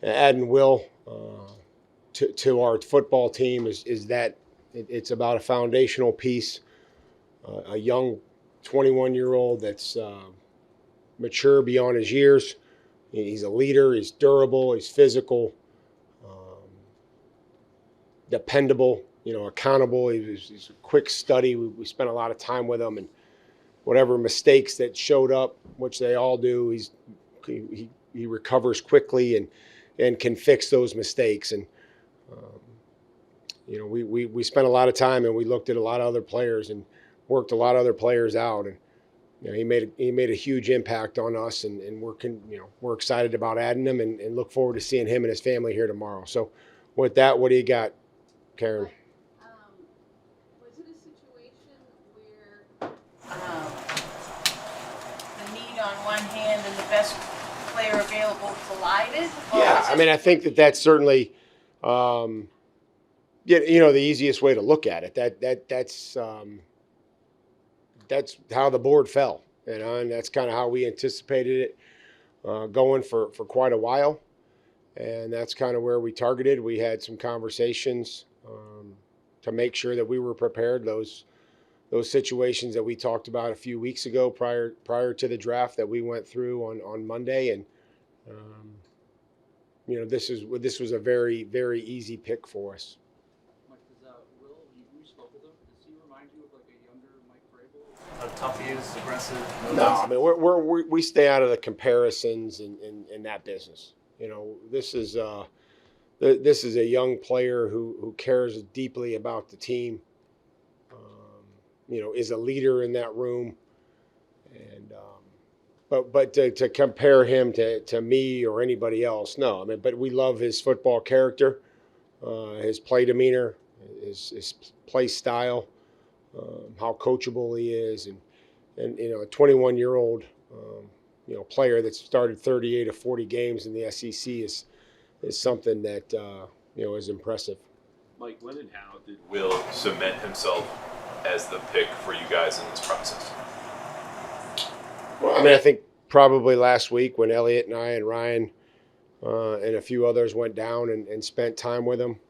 adding Will to our football team is that it's about a foundational piece, a young 21-year-old that's mature beyond his years. He's a leader. He's durable. He's physical, dependable. Accountable. He's a quick study. We spent a lot of time with him, and whatever mistakes that showed up, which they all do, he recovers quickly and can fix those mistakes. And we spent a lot of time and we looked at a lot of other players and worked a lot of other players out, and he made a huge impact on us, and we're excited about adding him and look forward to seeing him and his family here tomorrow. So with that, what do you got, Karen? Was it a situation where the need on one hand and the best player available collided? Yeah, I mean, I think that's certainly, the easiest way to look at it. That's how the board fell, and that's kind of how we anticipated it going for quite a while, and that's kind of where we targeted. We had some conversations to make sure that we were prepared. Those situations that we talked about a few weeks ago prior to the draft that we went through on Monday, and this was a very, very easy pick for us. Mike, Will, you spoke with him. Does he remind you of like a younger Mike Vrabel? How tough he is, aggressive? No, I mean we stay out of the comparisons in that business. This is a young player who cares deeply about the team. Is a leader in that room, and but to compare him to me or anybody else, no. I mean, but we love his football character, his play demeanor, his play style, how coachable he is, and a 21-year-old player that's started 38 of 40 games in the SEC is something that is impressive. Mike, when and how did Will cement himself as the pick for you guys in this process? Well, I mean, I think probably last week when Elliot and I and Ryan and a few others went down and spent time with him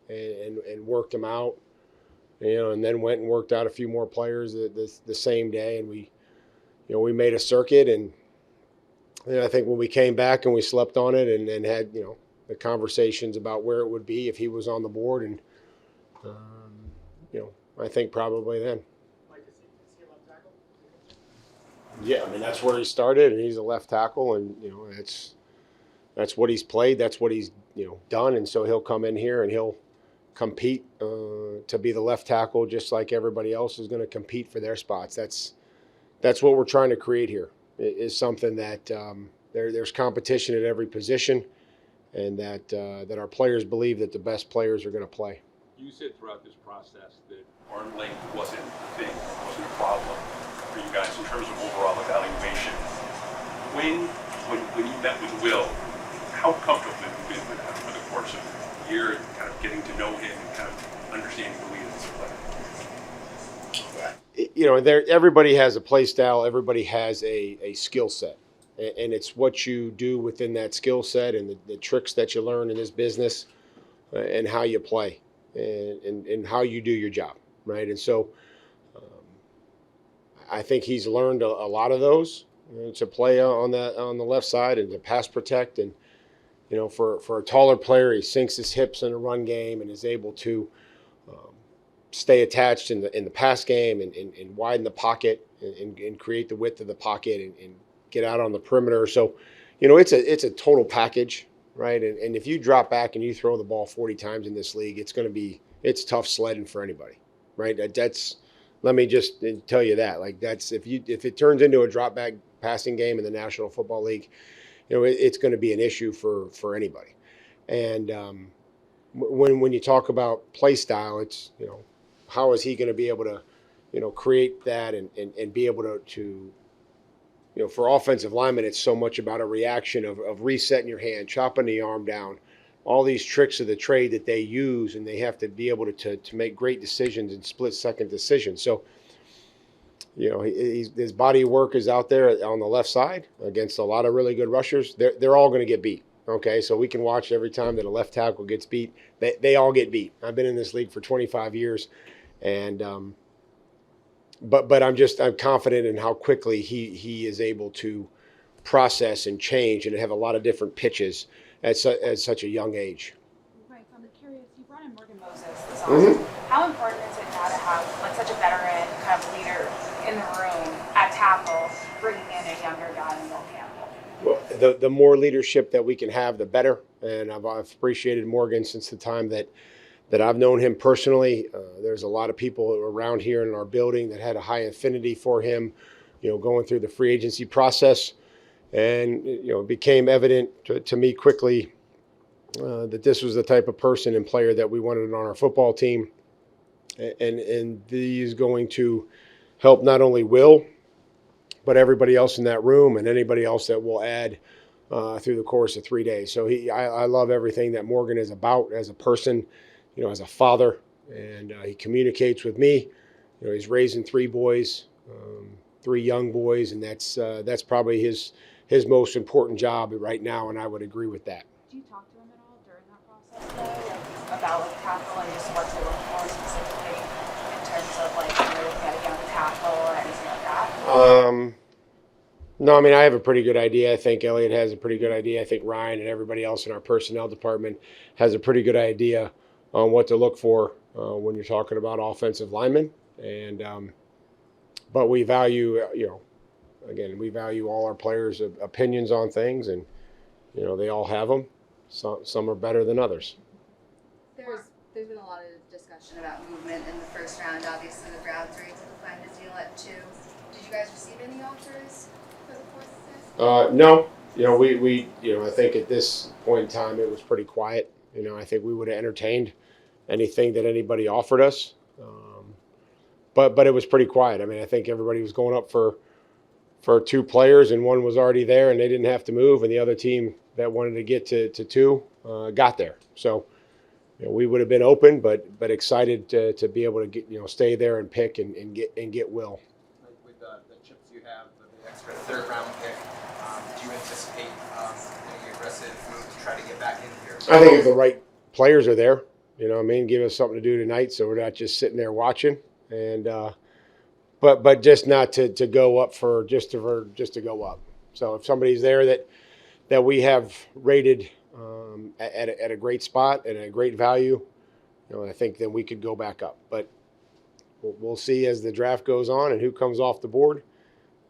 and worked him out, and then went and worked out a few more players the same day, and we made a circuit, and I think when we came back and we slept on it and had the conversations about where it would be if he was on the board, and I think probably then. Mike, is he a left tackle? Yeah, I mean that's where he started, and he's a left tackle, and that's what he's played, that's what he's done, and so he'll come in here and he'll compete to be the left tackle just like everybody else is going to compete for their spots. That's what we're trying to create here. It is something that there's competition at every position, and that our players believe that the best players are going to play. You said throughout this process that arm length wasn't a problem for you guys in terms of overall evaluation. When you met with Will, how comfortable have you been with that over the course of a year and kind of getting to know him and kind of understanding who he is as a player? Everybody has a play style. Everybody has a skill set, and it's what you do within that skill set and the tricks that you learn in this business, and how you play, and how you do your job, right? And so, I think he's learned a lot of those to play on the left side and to pass protect, and for a taller player, he sinks his hips in a run game and is able to stay attached in the pass game and widen the pocket and create the width of the pocket and get out on the perimeter. So, it's a total package, right? And if you drop back and you throw the ball 40 times in this league, it's tough sledding for anybody, right? Let me just tell you that. Like if it turns into a drop back passing game in the National Football League, it's going to be an issue for anybody. And when you talk about play style, it's how is he going to be able to create that and be able to for offensive linemen, it's so much about a reaction of resetting your hand, chopping the arm down, all these tricks of the trade that they use, and they have to be able to make great decisions and split-second decisions. So, his body of work is out there on the left side against a lot of really good rushers. They're all going to get beat. Okay, so we can watch every time that a left tackle gets beat. They all get beat. I've been in this league for 25 years, and but I'm confident in how quickly he is able to process and change and have a lot of different pitches at such a young age. Mike, I'm curious. You brought in Morgan Moses this offseason. How important is it now to have like such a veteran kind of leader in the room at tackle, bringing in a younger guy in Will Campbell? Well, the more leadership that we can have, the better. And I've appreciated Morgan since the time that I've known him personally. There's a lot of people around here in our building that had a high affinity for him, going through the free agency process. And, it became evident to me quickly that this was the type of person and player that we wanted on our football team. And he's going to help not only Will, but everybody else in that room and anybody else that will add through the course of 3 days. So I love everything that Morgan is about as a person, as a father, and he communicates with me. He's raising 3 boys, 3 young boys, and that's probably his most important job right now, and I would agree with that. Do you talk to him at all during that process, though, about like tackle and just what to look for specifically in terms of like looking at a young tackle or anything like that? No, I mean, I have a pretty good idea. I think Elliot has a pretty good idea. I think Ryan and everybody else in our personnel department has a pretty good idea on what to look for when you're talking about offensive linemen. And but we value, again, we value all our players' opinions on things, and they all have them. Some are better than others. There's been a lot of discussion about movement in the first round. Obviously, the Browns were able to find a deal at 2. Did you guys receive any offers for the 4th? No. We I think at this point in time it was pretty quiet. I think we would have entertained anything that anybody offered us. But it was pretty quiet. I mean, I think everybody was going up for 2 players, and one was already there, and they didn't have to move, and the other team that wanted to get to 2 got there. So, we would have been open, but excited to be able to get stay there and pick and get Will. Like with the chips you have, the extra 3rd round pick, do you anticipate any aggressive move to try to get back in here? I think if the right players are there, give us something to do tonight, so we're not just sitting there watching. And but just not to go up for just to go up. So if somebody's there that we have rated at a great spot and a great value, I think then we could go back up. But we'll see as the draft goes on and who comes off the board,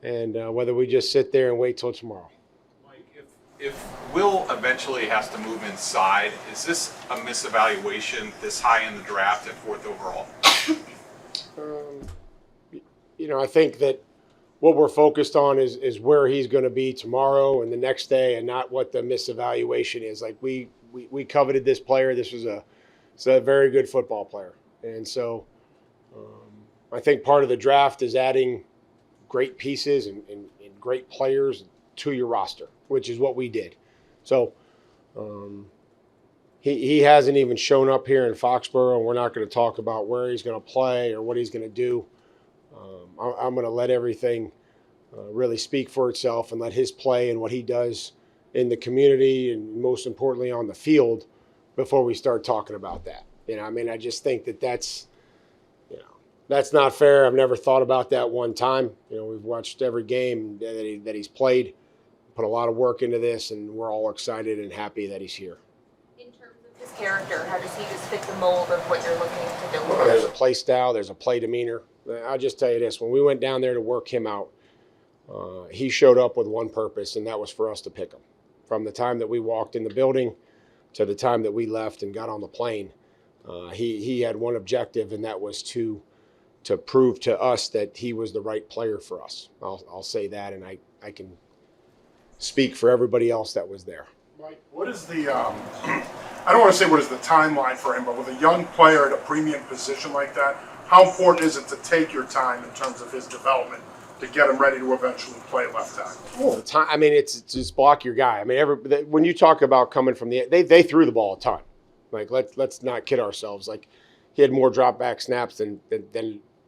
and whether we just sit there and wait till tomorrow. Mike, if Will eventually has to move inside, is this a misevaluation this high in the draft at 4th overall? I think that what we're focused on is where he's going to be tomorrow and the next day, and not what the misevaluation is. Like we coveted this player. This was a very good football player, and so I think part of the draft is adding great pieces and great players to your roster, which is what we did. So he hasn't even shown up here in Foxborough, and we're not going to talk about where he's going to play or what he's going to do. I'm going to let everything really speak for itself and let his play and what he does in the community and most importantly on the field before we start talking about that. I just think that's not fair. I've never thought about that one time. We've watched every game that he's played, put a lot of work into this, and we're all excited and happy that he's here. In terms of his character, how does he just fit the mold of what you're looking to build? Well, there's a play style, there's a play demeanor. I'll just tell you this, when we went down there to work him out, he showed up with one purpose, and that was for us to pick him. From the time that we walked in the building to the time that we left and got on the plane, he had one objective, and that was to prove to us that he was the right player for us. I'll say that, and I can speak for everybody else that was there. Mike, what is the, I don't want to say what is the timeline for him, but with a young player at a premium position like that, how important is it to take your time in terms of his development to get him ready to eventually play left tackle? Well, the time, it's just block your guy. When you talk about coming from they threw the ball a ton. Like let's not kid ourselves. Like he had more drop back snaps than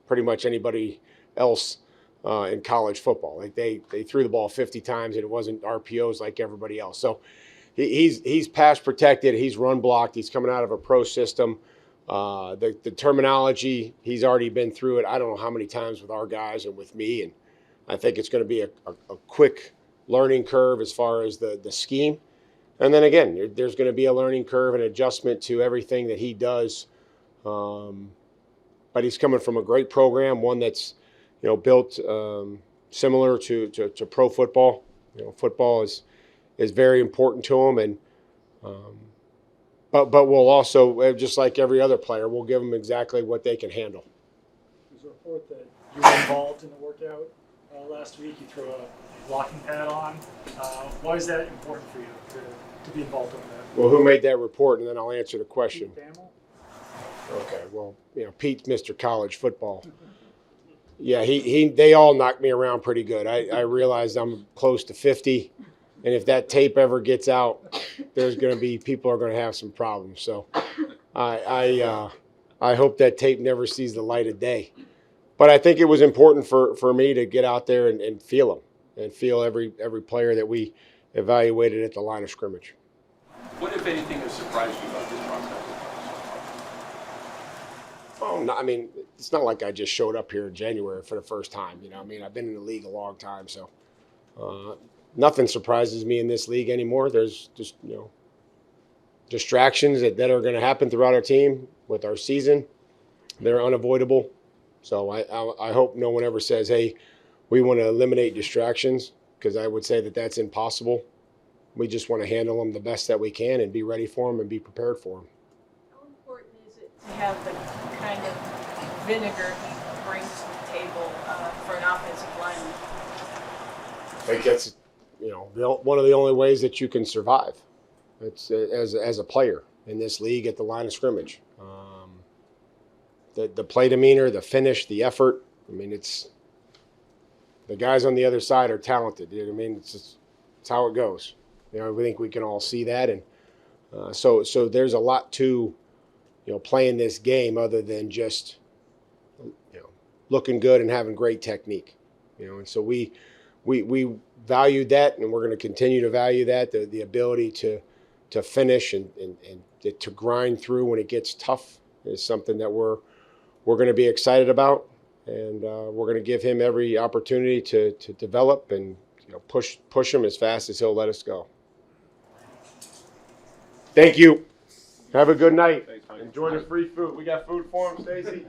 pretty much anybody else in college football. Like they threw the ball 50 times and it wasn't RPOs like everybody else. So he's pass protected. He's run blocked. He's coming out of a pro system. The terminology, he's already been through it. I don't know how many times with our guys and with me, and I think it's going to be a quick learning curve as far as the scheme. And then again, there's going to be a learning curve and adjustment to everything that he does. But he's coming from a great program, one that's built similar to pro football. Football is very important to him, and but we'll also, just like every other player, we'll give them exactly what they can handle. There's a report that you were involved in the workout last week. You threw a blocking pad on. Why is that important for you to be involved in that? Well, who made that report? And then I'll answer the question. Pete Bamel? Okay, well, Pete's Mr. College Football. Yeah, they all knocked me around pretty good. I realized I'm close to 50, and if that tape ever gets out, there's going to be people are going to have some problems. So I hope that tape never sees the light of day. But I think it was important for me to get out there and feel them, and feel every player that we evaluated at the line of scrimmage. What, if anything, has surprised you about this process? Oh, no, I mean, it's not like I just showed up here in January for the first time. I've been in the league a long time, so nothing surprises me in this league anymore. There's just, distractions that are going to happen throughout our team with our season. They're unavoidable. So I hope no one ever says, hey, we want to eliminate distractions, because I would say that that's impossible. We just want to handle them the best that we can and be ready for them and be prepared for them. How important is it to have the kind of vinegar he brings to the table for an offensive lineman? I think that's one of the only ways that you can survive. It's as a player in this league at the line of scrimmage. The play demeanor, the finish, the effort. It's the guys on the other side are talented. It's how it goes. I think we can all see that, and so there's a lot to playing this game other than just looking good and having great technique. And so we valued that, and we're going to continue to value that, the ability to finish and to grind through when it gets tough is something that we're going to be excited about, and we're going to give him every opportunity to develop and push him as fast as he'll let us go. Thank you. Have a good night. Thanks, Mike. Enjoy the free food. We got food for him, Stacy?